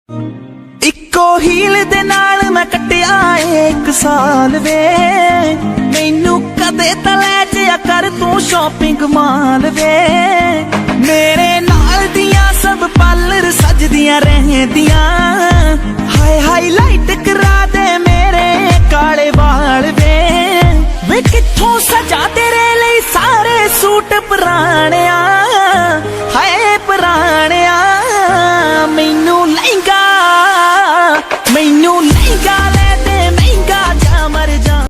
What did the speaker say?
ਇੱਕੋ ਹੀਲ ਦੇ ਨਾਲ ਮੈਂ ਕੱਟਿਆ ਏ 1 ਸਾਲ ਵੇ, ਮੈਨੂੰ ਕਦੇ ਤਾਂ ਲੈ ਜਿਆ ਕਰ ਤੂੰ ਸ਼ਾਪਿੰਗ ਮਾਲ ਵੇ। ਮੇਰੇ ਨਾਲ ਦੀਆਂ ਸਭ ਪਾਰਲਰ ਸਜਦੀਆਂ ਰਹਿੰਦੀਆਂ, ਹਾਏ ਹਾਈਲਾਈਟ